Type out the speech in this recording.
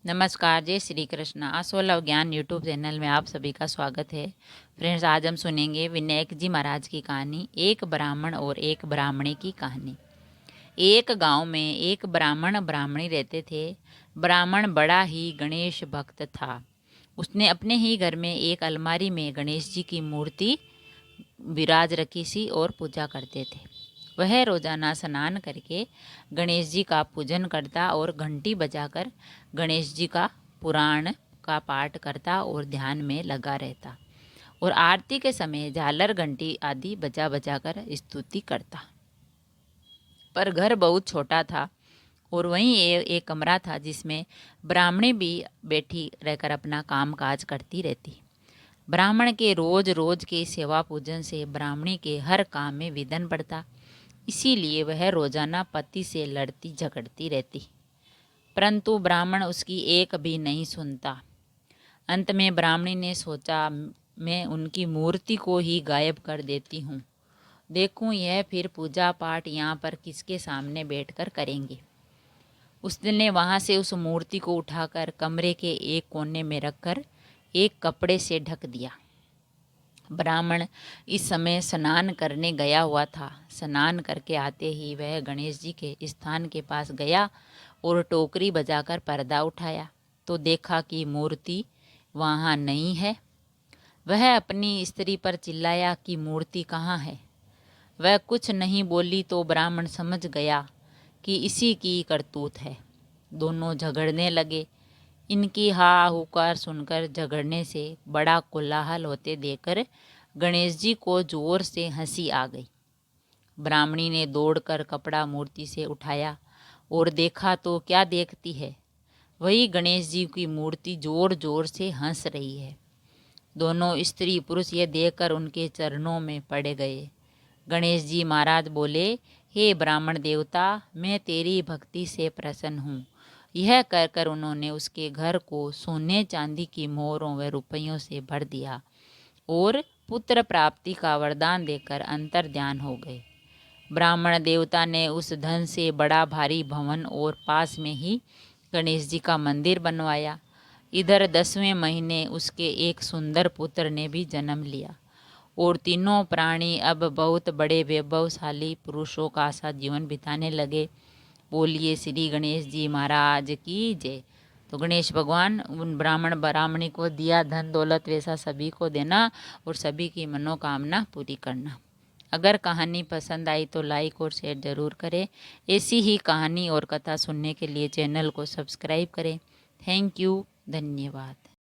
नमस्कार, जय श्री कृष्ण। आसोलव ज्ञान यूट्यूब चैनल में आप सभी का स्वागत है। फ्रेंड्स, आज हम सुनेंगे विनायक जी महाराज की कहानी, एक ब्राह्मण और एक ब्राह्मणी की कहानी। एक गांव में एक ब्राह्मण ब्राह्मणी रहते थे। ब्राह्मण बड़ा ही गणेश भक्त था। उसने अपने ही घर में एक अलमारी में गणेश जी की मूर्ति विराज रखी सी और पूजा करते थे। वह रोजाना स्नान करके गणेश जी का पूजन करता और घंटी बजाकर गणेश जी का पुराण का पाठ करता और ध्यान में लगा रहता और आरती के समय झालर घंटी आदि बजा बजाकर स्तुति करता। पर घर बहुत छोटा था और वहीं एक कमरा था जिसमें ब्राह्मणी भी बैठी रहकर अपना काम काज करती रहती। ब्राह्मण के रोज रोज के सेवा पूजन से ब्राह्मणी के हर काम में विघ्न पड़ता, इसीलिए वह रोजाना पति से लड़ती झगड़ती रहती, परंतु ब्राह्मण उसकी एक भी नहीं सुनता। अंत में ब्राह्मणी ने सोचा, मैं उनकी मूर्ति को ही गायब कर देती हूँ, देखूं यह फिर पूजा पाठ यहाँ पर किसके सामने बैठकर करेंगे। उसने वहाँ से उस मूर्ति को उठाकर कमरे के एक कोने में रखकर एक कपड़े से ढक दिया। ब्राह्मण इस समय स्नान करने गया हुआ था। स्नान करके आते ही वह गणेश जी के स्थान के पास गया और टोकरी बजाकर पर्दा उठाया तो देखा कि मूर्ति वहाँ नहीं है। वह अपनी स्त्री पर चिल्लाया कि मूर्ति कहाँ है। वह कुछ नहीं बोली तो ब्राह्मण समझ गया कि इसी की करतूत है। दोनों झगड़ने लगे। इनकी हा हुकार सुनकर झगड़ने से बड़ा कोलाहल होते देखकर गणेश जी को जोर से हंसी आ गई। ब्राह्मणी ने दौड़कर कपड़ा मूर्ति से उठाया और देखा तो क्या देखती है, वही गणेश जी की मूर्ति जोर जोर से हंस रही है। दोनों स्त्री पुरुष ये देखकर उनके चरणों में पड़ गए। गणेश जी महाराज बोले, हे ब्राह्मण देवता, मैं तेरी भक्ति से प्रसन्न हूँ। यह कहकर उन्होंने उसके घर को सोने चांदी की मोहरों व रुपयों से भर दिया और पुत्र प्राप्ति का वरदान देकर अंतर ध्यान हो गए। ब्राह्मण देवता ने उस धन से बड़ा भारी भवन और पास में ही गणेश जी का मंदिर बनवाया। इधर 10वें महीने उसके एक सुंदर पुत्र ने भी जन्म लिया और तीनों प्राणी अब बहुत बड़े वैभवशाली पुरुषों का सा जीवन बिताने लगे। बोलिए श्री गणेश जी महाराज की जय। तो गणेश भगवान उन ब्राह्मण ब्राह्मणी को दिया धन दौलत वैसा सभी को देना और सभी की मनोकामना पूरी करना। अगर कहानी पसंद आई तो लाइक और शेयर ज़रूर करें। ऐसी ही कहानी और कथा सुनने के लिए चैनल को सब्सक्राइब करें। थैंक यू, धन्यवाद।